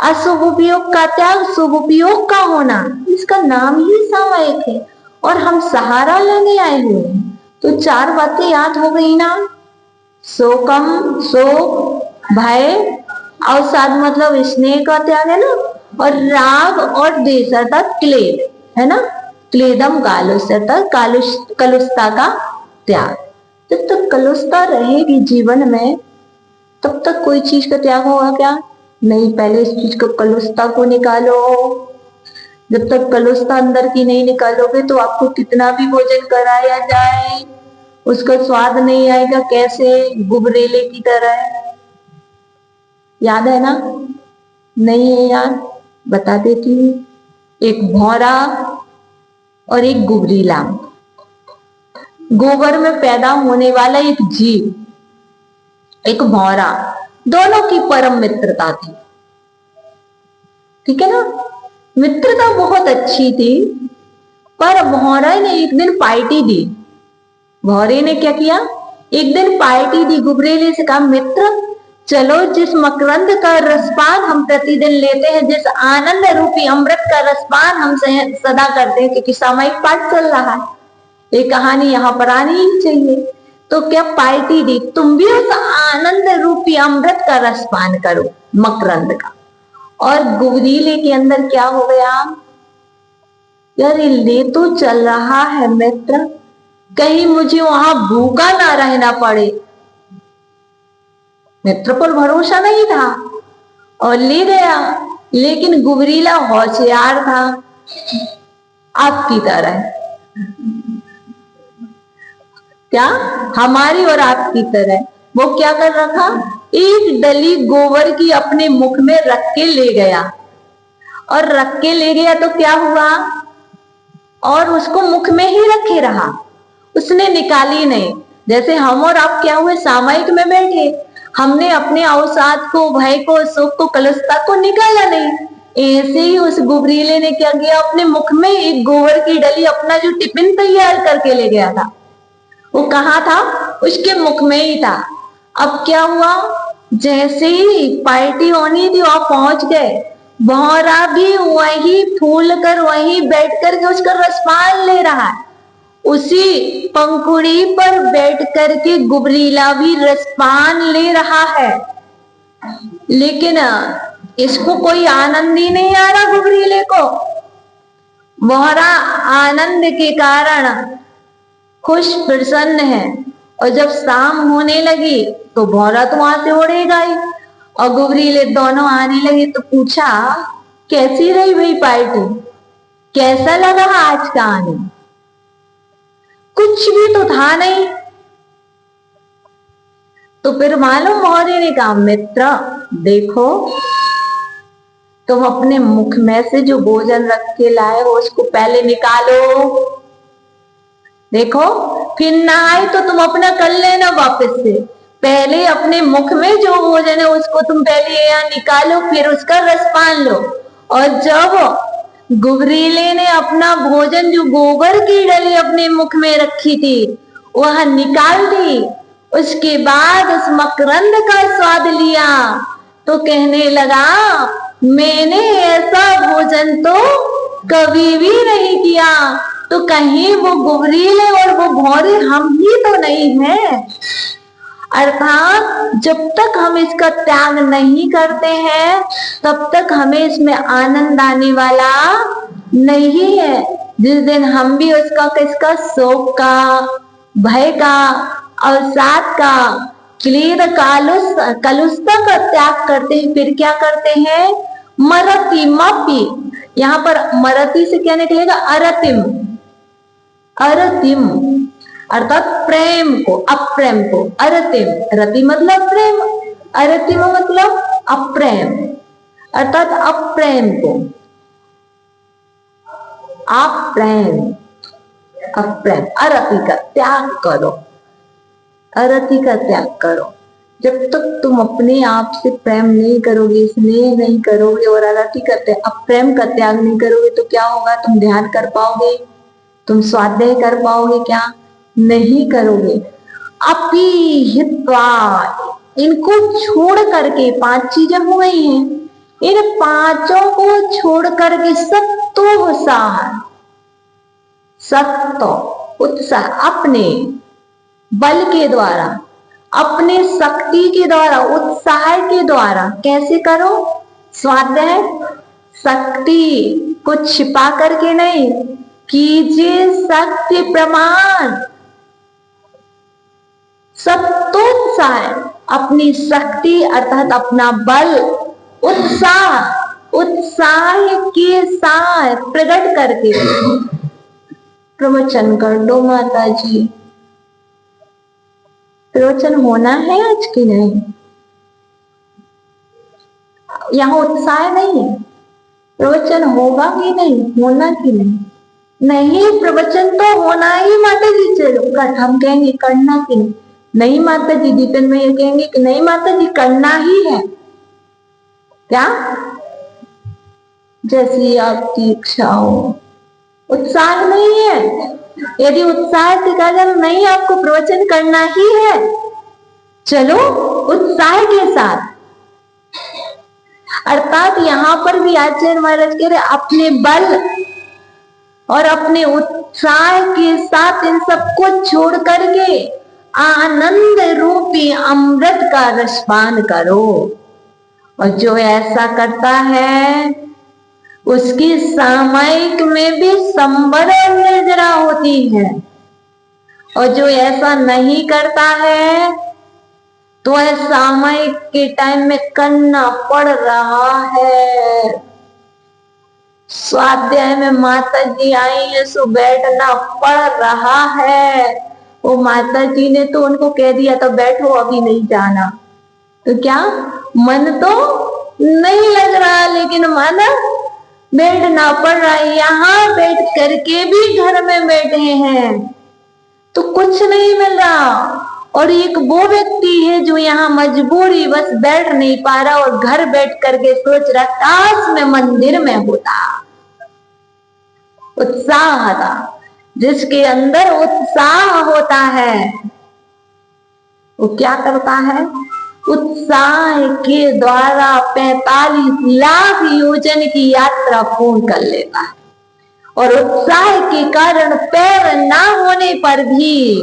अशुभ उपयोग का त्याग, शुभ उपयोग का होना, इसका नाम ही सामायिक है। और हम सहारा लेने आए हुए हैं, तो चार बातें याद हो गई ना। शोकम, शोक, भय, अवसाद मतलब स्नेह का त्याग है ना, और राग और द्वेष अर्थात क्लेद है ना, क्लेदम कालुष अर्थात कलुषता का त्याग। जब तक कलुषता रहेगी जीवन में तब तक कोई चीज का त्याग होगा क्या? नहीं। पहले इस चीज को, कलुषता को निकालो। जब तक कलुषता अंदर की नहीं निकालोगे तो आपको कितना भी भोजन कराया जाए उसका स्वाद नहीं आएगा। कैसे? गुबरेले की तरह। याद है ना? नहीं है याद? बता देती हूँ। एक भौरा और एक गुबरीला, गोबर में पैदा होने वाला एक जीव, एक भौरा, दोनों की परम मित्रता थी। ठीक है ना? मित्रता बहुत अच्छी थी। पर भौरे ने एक दिन पार्टी दी। भौरे ने क्या किया? एक दिन पार्टी दी। गुबरेले से कहा, मित्र चलो, जिस मकरंद का रसपान हम प्रतिदिन लेते हैं, जिस आनंद रूपी अमृत का रसपान हम सदा करते हैं, क्योंकि सामयिक पाठ चल रहा है, ये कहानी यहाँ पर आनी ही चाहिए, तो क्या पार्टी दी, तुम भी उस आनंद रूपी अमृत का रसपान करो, मकरंद का। और गुबरीले के अंदर क्या हो गया? यार ले तो चल रहा है मित्र, कहीं मुझे वहां भूखा ना रहना पड़े। मित्र पर भरोसा नहीं था और ले गया। लेकिन गुबरीला होशियार था, आपकी तरह। क्या? हमारी और आपकी तरह। वो क्या कर रखा? एक डली गोबर की अपने मुख में रख के ले गया। और रख के ले गया तो क्या हुआ? और उसको मुख में ही रखे रहा, उसने निकाली नहीं। जैसे हम और आप क्या हुए? सामायिक में बैठे, हमने अपने अवसाद को, भय को, सुख को, कलुषता को निकाला नहीं। ऐसे ही उस गुबरीले ने क्या किया? अपने मुख में एक गोबर की डली, अपना जो टिफिन तैयार करके ले गया था, वो कहाँ था? उसके मुख में ही था। अब क्या हुआ? जैसे ही पार्टी होनी थी वहां पहुंच गए, भौरा भी वही फूल कर वही बैठ कर के उसका रसपान ले रहा है। उसी पंखुड़ी पर बैठ कर के गुबरीला भी रसपान ले रहा है, लेकिन इसको कोई आनंद ही नहीं आ रहा गुबरीले को। भौरा आनंद के कारण खुश प्रसन्न है, और जब शाम होने लगी तो भौरा तो वहां से उड़ेगा ही, और गुबरीले दोनों आने लगे तो पूछा कैसी रही भाई पार्टी, कैसा लगा आज का आनंद? कुछ भी तो था नहीं। तो फिर मालूम भौरे ने कहा मित्र देखो, तुम अपने मुख में से जो भोजन रख के लाए हो उसको पहले निकालो, देखो फिर ना आए तो तुम अपना कर लेना वापस से। पहले अपने मुख में जो भोजन है उसको तुम पहले यहाँ निकालो, फिर उसका रसपान लो। और जब गुबरीले ने अपना भोजन जो गोबर की डली अपने मुख में रखी थी वह निकाल दी, उसके बाद उस मकरंद का स्वाद लिया तो कहने लगा मैंने ऐसा भोजन तो कभी भी नहीं किया, तो कहीं वो गुबरीले और वो भौरे हम ही तो नहीं हैं। अर्थात जब तक हम इसका त्याग नहीं करते हैं तब तक हमें इसमें आनंद आने वाला नहीं है। जिस दिन हम भी उसका किसका शोक का, भय का, अवसाद का, क्लेद कलुषता का त्याग करते हैं, फिर क्या करते हैं? मरति मपी, यहाँ पर मरति से क्या निकलेगा? अरतिम। अरतिम अर्थात प्रेम को, अप्रेम को। अरतिम, रति मतलब प्रेम, अरतिम मतलब अप्रेम, अर्थात अप्रेम को। अप्रेम, अप्रेम, अरति का त्याग करो, अरति का त्याग करो। जब तक तुम अपने आप से प्रेम नहीं करोगे, स्नेह नहीं करोगे और अरति का अप्रेम का त्याग नहीं करोगे तो क्या होगा? तुम ध्यान कर पाओगे? तुम स्वाध्याय कर पाओगे? क्या नहीं करोगे। अपिहित्वा, इनको छोड़ करके 5 चीजें हो गई हैं, इन 5 को छोड़ करके सत्वोत्साह, सत्व उत्साह अपने बल के द्वारा, अपने शक्ति के द्वारा, उत्साह के द्वारा कैसे करो? स्वाध्याय शक्ति को छिपा करके नहीं, कीजिए शक्ति प्रमाण। सत्वोत्साह अपनी शक्ति अर्थात अपना बल, उत्साह उत्साह के साथ प्रकट करके प्रवचन कर दो। माता जी प्रवचन होना है आज की नहीं? यहाँ उत्साह नहीं है, प्रवचन होगा कि नहीं? होना कि नहीं? नहीं, प्रवचन तो होना ही माता जी। चलो कट, हम कहेंगे करना कि नहीं? नहीं माता जी। दीपन में ये कहेंगे कि नहीं माता जी करना ही है। क्या? जैसी आपकी इच्छा हो। उत्साह नहीं है। यदि उत्साह से कहा जाए नहीं आपको प्रवचन करना ही है, चलो उत्साह के साथ। अर्थात यहाँ पर भी आचार्य महाराज कह रहे अपने बल और अपने उत्साह के साथ इन सबको छोड़ करके आनंद रूपी अमृत का रसपान करो। और जो ऐसा करता है उसकी सामयिक में भी संबर और निर्जरा होती है, और जो ऐसा नहीं करता है तो वह सामयिक के टाइम में करना पड़ रहा है। स्वाध्याय में माता जी आई है सो बैठना पड़ रहा है। वो माता जी ने तो उनको कह दिया था बैठो अभी नहीं जाना, तो क्या मन तो नहीं लग रहा, लेकिन मन बैठना पड़ रहा है। यहाँ बैठ करके भी घर में बैठे हैं तो कुछ नहीं मिल रहा। और एक वो व्यक्ति है जो यहाँ मजबूरी बस बैठ नहीं पा रहा और घर बैठ करके सोच रहा काश में मंदिर में होता। उत्साह था, जिसके अंदर उत्साह होता है वो क्या करता है? उत्साह के द्वारा 45 लाख योजन की यात्रा पूर्ण कर लेता है और उत्साह के कारण पैर ना होने पर भी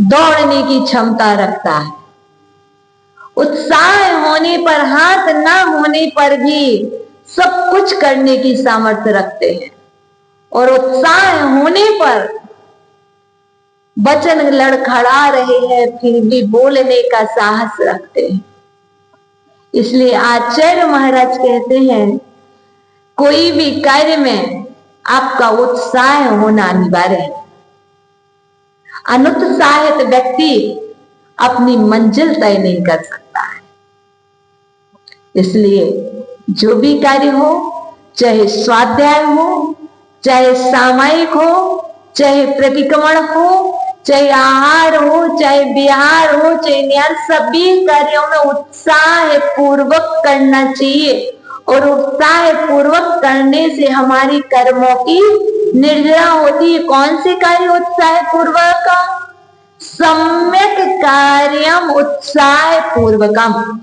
दौड़ने की क्षमता रखता है। उत्साह होने पर, हाथ ना होने पर भी सब कुछ करने की सामर्थ्य रखते हैं और उत्साह होने पर वचन लड़खड़ा रहे हैं फिर भी बोलने का साहस रखते हैं। इसलिए आचार्य महाराज कहते हैं कोई भी कार्य में आपका उत्साह होना अनिवार्य है। अनुत्साहित व्यक्ति अपनी मंजिल तय नहीं कर सकता है। इसलिए जो भी कार्य हो, चाहे स्वाध्याय हो, चाहे सामायिक हो, चाहे प्रतिक्रमण हो, चाहे आहार हो, चाहे विहार हो, चाहे न्याय, सभी कार्यों में उत्साह पूर्वक करना चाहिए और उत्साह पूर्वक करने से हमारी कर्मों की निर्जरा होती है। कौन से कार्य उत्साह पूर्वक? सम्यक कार्यम उत्साह पूर्वकम।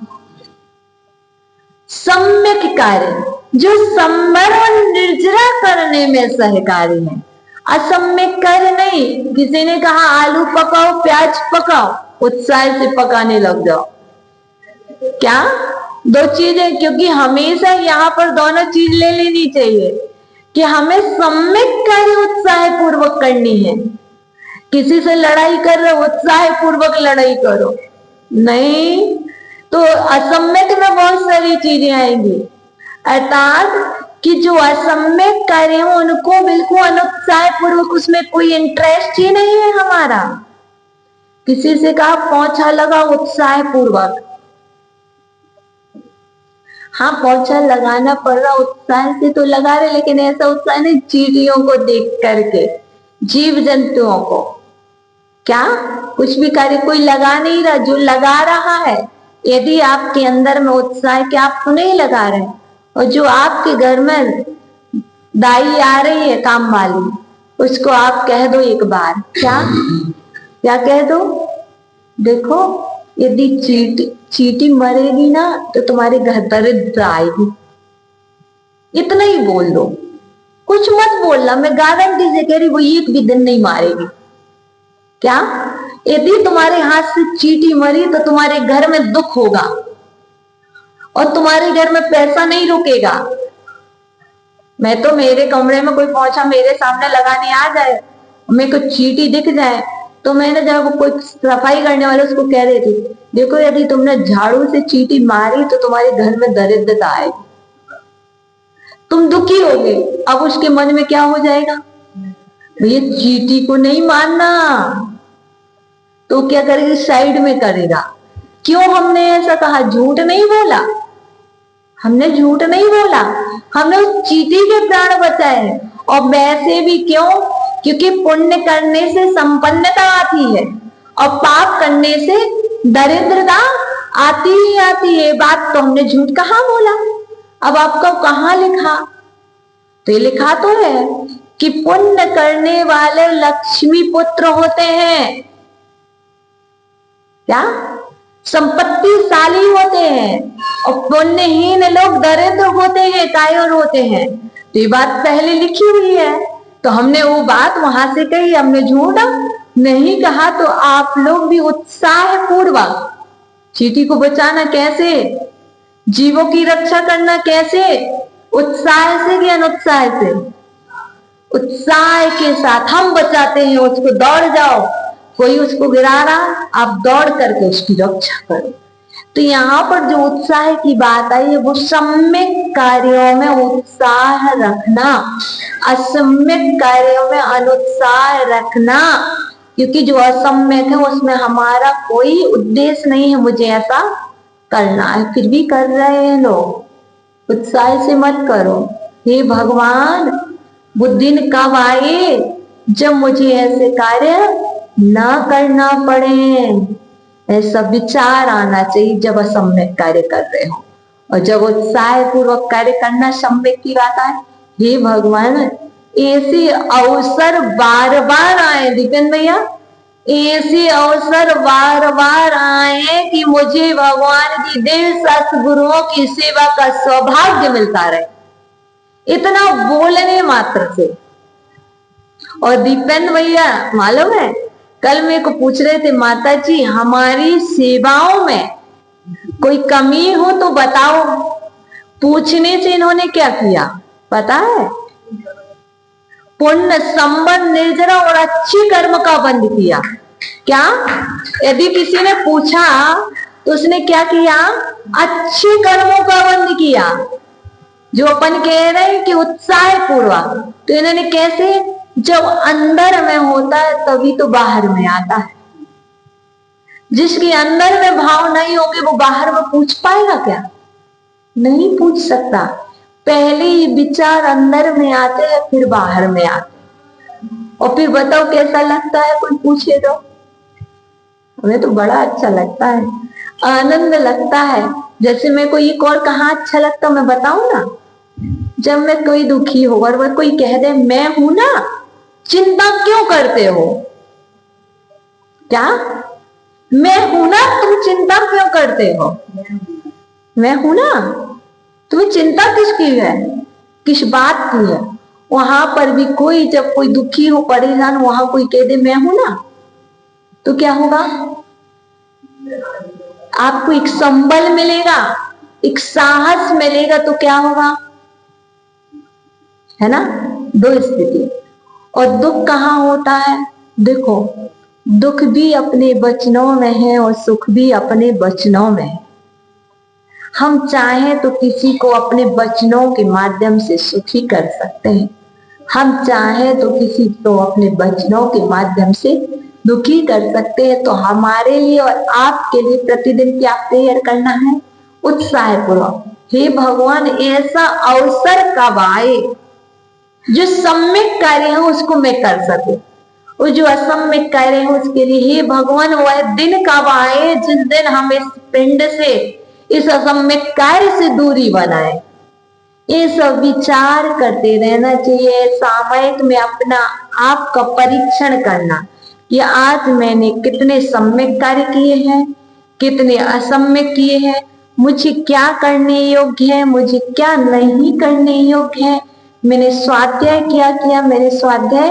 सम्यक कार्य जो संवरण निर्जरा करने में सहकारी है, असम्यक कार्य नहीं। किसी ने कहा आलू पकाओ, प्याज पकाओ, उत्साह से पकाने लग जाओ, क्या? दो चीजें, क्योंकि हमेशा यहाँ पर दोनों चीज ले लेनी चाहिए कि हमें सम्यक कार्य उत्साह पूर्वक करनी है। किसी से लड़ाई कर रहे हो, उत्साह पूर्वक लड़ाई करो, नहीं तो असम्यक में बहुत सारी चीजें आएंगी। अर्थात कि जो असम्यक कार्य हो उनको बिल्कुल अनुत्साह पूर्वक, उसमें कोई इंटरेस्ट ही नहीं है हमारा। किसी से कहा पोंछा लगा, उत्साह पूर्वक, हाँ पोंछा लगाना पड़ रहा, उत्साह से तो लगा रहे, लेकिन ऐसा उत्साह नहीं चींटियों को देख करके, जीव जंतुओं को, क्या कुछ भी कार्य कोई लगा नहीं रहा। जो लगा रहा है, यदि आपके अंदर में उत्साह के आप तो नहीं लगा रहे, और जो आपके घर में दाई आ रही है काम वाली, उसको आप कह दो एक बार, क्या कह दो, देखो यदि चींटी मरेगी ना तो तुम्हारे घर दरिद्र आएगी, इतना ही बोल दो, कुछ मत बोलना, मैं गारंटी से कह रही वो एक भी दिन नहीं मारेगी। क्या? यदि तुम्हारे हाथ से चींटी मरी तो तुम्हारे घर में दुख होगा और तुम्हारे घर में पैसा नहीं रुकेगा। मैं तो मेरे कमरे में कोई पोंछा मेरे सामने लगाने आ जाए, मेरे को चींटी दिख जाए, तो मैंने जब कोई सफाई करने वाले उसको कह रही थी, देखो यदि तुमने झाड़ू से चींटी मारी तो तुम्हारे घर में दरिद्रता आएगी, तुम दुखी होगे। अब उसके मन में क्या हो जाएगा, भैया चींटी को नहीं मारना, तो क्या करेगा, साइड में करेगा। क्यों हमने ऐसा कहा? झूठ नहीं बोला, हमने झूठ नहीं बोला, हमने उस चींटी के प्राण बचाए। और वैसे भी क्यों? क्योंकि पुण्य करने से संपन्नता आती है और पाप करने से दरिद्रता आती ही आती है। बात तो हमने झूठ कहाँ बोला। अब आपको कहाँ लिखा? तो ये लिखा तो है कि पुण्य करने वाले लक्ष्मी पुत्र होते हैं, क्या संपत्तिशाली होते हैं, और पुण्यहीन लोग दरिद्र होते हैं, कायर होते हैं। तो ये बात पहले लिखी हुई है, तो हमने वो बात वहां से कही, हमने झूठ नहीं कहा। तो आप लोग भी उत्साह पूर्वक चींटी को बचाना कैसे, जीवों की रक्षा करना कैसे, उत्साह से कि अनुत्साह से? उत्साह के साथ हम बचाते हैं उसको। दौड़ जाओ, कोई उसको गिरा रहा, आप दौड़ करके उसकी रक्षा करो। तो यहाँ पर जो उत्साह की बात आई है वो सम्यक कार्यों में उत्साह रखना, असम्यक कार्यों में अनुत्साह रखना। क्योंकि जो असम्यक है उसमें हमारा कोई उद्देश्य नहीं है, मुझे ऐसा करना है, फिर भी कर रहे हैं लोग। उत्साह से मत करो। हे भगवान, वो दिन कब आए जब मुझे ऐसे कार्य ना करना पड़े, ऐसा विचार आना चाहिए जब असम्यक कार्य कर रहे हो। और जब उत्साह पूर्वक कार्य करना सम्यक की बात है, हे भगवान ऐसे अवसर बार बार आए, दीपेन भैया ऐसे अवसर बार बार आए कि मुझे भगवान की दिव्य सतगुरुओं की सेवा का सौभाग्य मिलता रहे, इतना बोलने मात्र से। और दीपेंद्र भैया मालूम है, कल मेरे को पूछ रहे थे, माता जी हमारी सेवाओं में कोई कमी हो तो बताओ। पूछने से इन्होंने क्या किया पता है? पुण्य, संबंध, निर्जरा और अच्छी कर्म का बंद किया। क्या? यदि किसी ने पूछा तो उसने क्या किया? अच्छे कर्मों का बंद किया। जो अपन कह रहे हैं कि उत्साह पूर्वक, तो इन्होंने कैसे? जब अंदर में होता है तभी तो बाहर में आता है। जिसके अंदर में भाव नहीं होगे वो बाहर में पूछ पाएगा क्या? नहीं पूछ सकता। पहले ये विचार अंदर में आते हैं फिर बाहर में आते, और फिर बताओ कैसा लगता है कोई पूछे तो? हमें तो बड़ा अच्छा लगता है, आनंद लगता है। जैसे मैं कोई एक और कहाँ अच्छा लगता मैं बताऊं ना, जब मैं कोई दुखी हो और वह कोई कह दे मैं हूं ना, चिंता क्यों करते हो? क्या? मैं हूं ना, तुम चिंता क्यों करते हो? मैं हूं ना, तुम्हें चिंता किसकी है? किस बात की है? वहां पर भी कोई जब कोई दुखी हो परेशान, वहां कोई कह दे मैं हूं ना, तो क्या होगा? आपको एक संबल मिलेगा, एक साहस मिलेगा, तो क्या होगा? है ना? दो स्थिति। और दुख कहाँ होता है? देखो, दुख भी अपने वचनों में है और सुख भी अपने वचनों में है। हम चाहें तो किसी को अपने वचनों के माध्यम से सुखी कर सकते हैं, हम चाहें तो किसी को अपने वचनों के माध्यम से दुखी कर सकते हैं। तो हमारे लिए और आपके लिए प्रतिदिन क्या प्रेयर करना है? उत्साह पूर्वक, हे भगवान ऐसा अवसर कब आए जो सम्यक कार्य हो उसको मैं कर सकूं, और जो असम्यक कार्य हो उसके लिए हे भगवान वह दिन कब आए जिस दिन हम इस पिंड से, इस असम्यक कार्य से दूरी बनाए। ये सब विचार करते रहना चाहिए। सामयिक में अपना आपका परीक्षण करना कि आज मैंने कितने सम्यक कार्य किए हैं, कितने असम्यक किए हैं, मुझे क्या करने योग्य है, मुझे क्या नहीं करने योग्य है, मैंने स्वाध्याय क्या किया, मैंने स्वाध्याय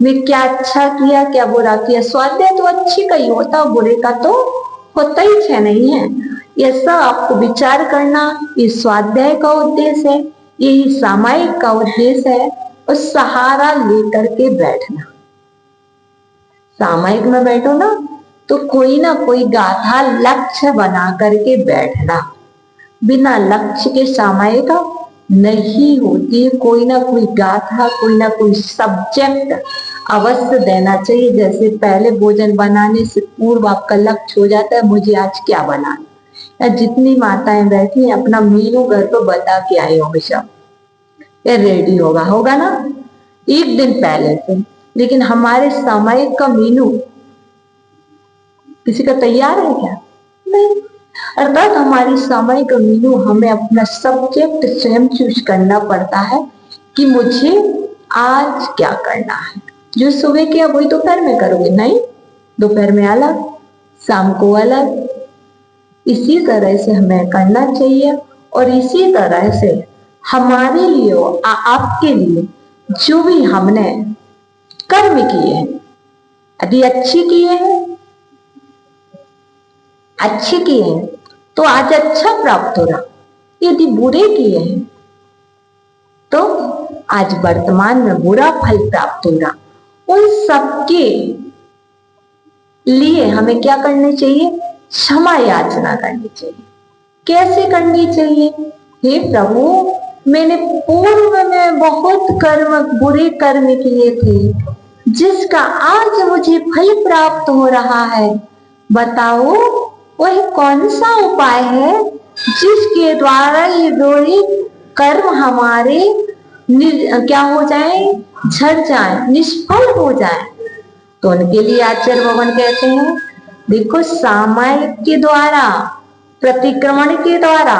में क्या अच्छा किया, क्या बुरा किया। स्वाध्याय तो अच्छे का ही होता, बुरे का तो होता ही है नहीं है। ये सब आपको विचार करना, ये स्वाध्याय का उद्देश्य है, यही सामायिक का उद्देश्य है। और सहारा लेकर के बैठना, सामायिक में बैठो ना तो कोई ना कोई गाथा लक्ष्य बना करके बैठना। बिना लक्ष्य के सामायिक नहीं होती है। कोई ना कोई गाथा, कोई ना कोई सब्जेक्ट अवश्य देना चाहिए। जैसे पहले भोजन बनाने से पूर्व आपका लक्ष्य हो जाता है मुझे आज क्या बनाना, या जितनी माताएं बैठी हैं अपना मेनू घर पर बता के आए होंगे, सब ये रेडी होगा ना एक दिन पहले से। लेकिन हमारे सामायिक का मेनू किसी का तैयार है क्या? नहीं। अर्थात हमारी सामायिक का मेनू हमें अपना सब्जेक्ट स्वयं चूज करना पड़ता है कि मुझे आज क्या करना है। जो सुबह किया वही दोपहर में करोगे? नहीं, दोपहर में अलग, शाम को अलग। इसी तरह से हमें करना चाहिए। और इसी तरह से हमारे लिए आपके लिए जो भी हमने कर्म किए हैं, यदि अच्छे किए हैं, अच्छे किए हैं तो आज अच्छा प्राप्त हो रहा, यदि बुरे किए हैं तो आज वर्तमान में बुरा फल प्राप्त हो रहा। उन सबके लिए हमें क्या करनी चाहिए? क्षमा याचना करनी चाहिए। कैसे करनी चाहिए? हे प्रभु, मैंने पूर्व में बहुत कर्म, बुरे कर्म किए थे जिसका आज मुझे फल प्राप्त हो रहा है। बताओ वह कौन सा उपाय है जिसके द्वारा ये बुरे कर्म हमारे क्या हो जाए? झड़ जाए, निष्फल हो जाए। तो उनके लिए आचार्य भगवान कहते हैं देखो, सामायिक के द्वारा, प्रतिक्रमण के द्वारा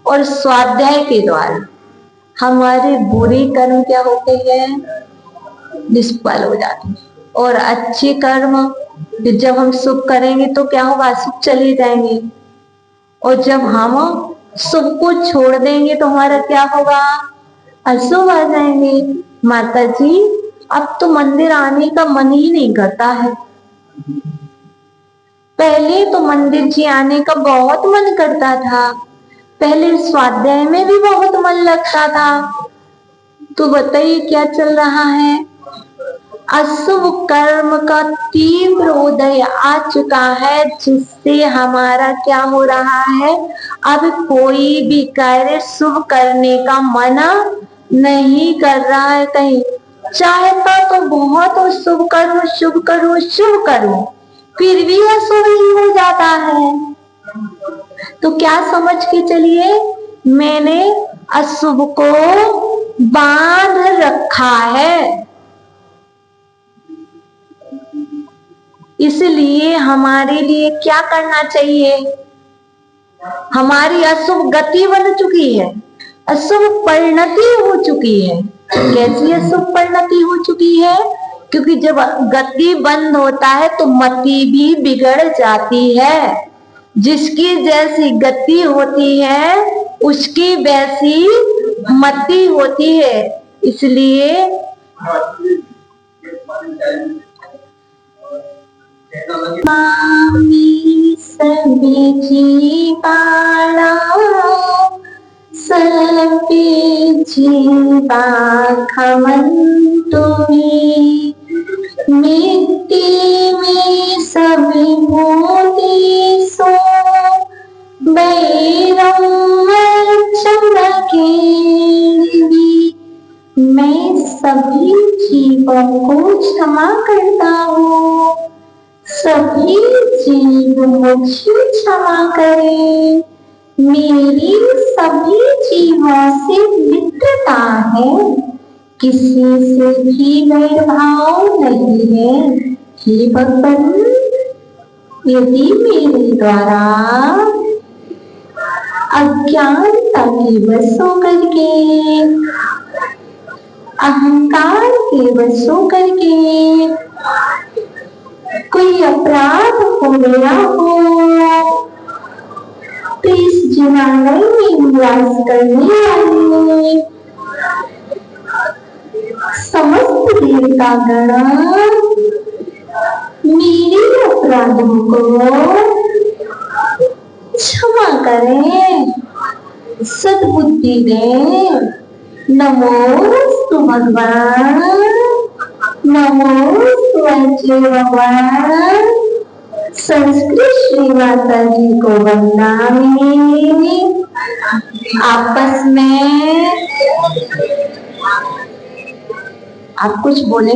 और स्वाध्याय के द्वारा हमारे बुरे कर्म क्या होते हैं? निष्फल हो जाते हैं। और अच्छे कर्म, जब हम शुभ करेंगे तो क्या होगा, अशुभ चले जाएंगे। और जब हम शुभ को छोड़ देंगे तो हमारा क्या होगा, अशुभ आ जाएंगे। माता जी अब तो मंदिर आने का मन ही नहीं करता है। पहले तो मंदिर जी आने का बहुत मन करता था, पहले स्वाध्याय में भी बहुत मन लगता था। तो बताइए क्या चल रहा है, अशुभ कर्म का तीव्र उदय आ चुका है, जिससे हमारा क्या हो रहा है, अब कोई भी कार्य शुभ करने का मना नहीं कर रहा है। कहीं चाहता तो बहुत हो, शुभ करो शुभ करो शुभ करो, फिर भी अशुभ ही हो जाता है। तो क्या समझ के चलिए, मैंने अशुभ को बांध रखा है। इसलिए हमारे लिए क्या करना चाहिए, हमारी अशुभ गति बन चुकी है, अशुभ परिणति हो चुकी है। कैसी अशुभ परिणति हो चुकी है, क्योंकि जब गति बंद होता है तो मति भी बिगड़ जाती है। जिसकी जैसी गति होती है उसकी वैसी मति होती है। इसलिए मामी सभी जीवाणा सभी जीवा खमन्तु मे, मिट्टी में सभी भूतेषु वैरं चमके। मैं सभी जीवों को क्षमा करता हूँ, सभी जीव मुझे क्षमा करें। मेरी सभी जीवों से मित्रता है, किसी से भी भेदभाव नहीं है। हे भगवान, यदि मेरे द्वारा अज्ञानता के वश होकर के, अहंकार के वश होकर के कोई अपराध हो गया हो, तो इस जीवाणु में निवास करने वाले समस्त देवता गण मेरे अपराधों को क्षमा करें, सद्बुद्धि दें। नमोस्तु भगवान, नमोस्तु अच्छे भगवान। संस्कृत श्री माता जी को वंदनामि। आपस में आप कुछ बोले।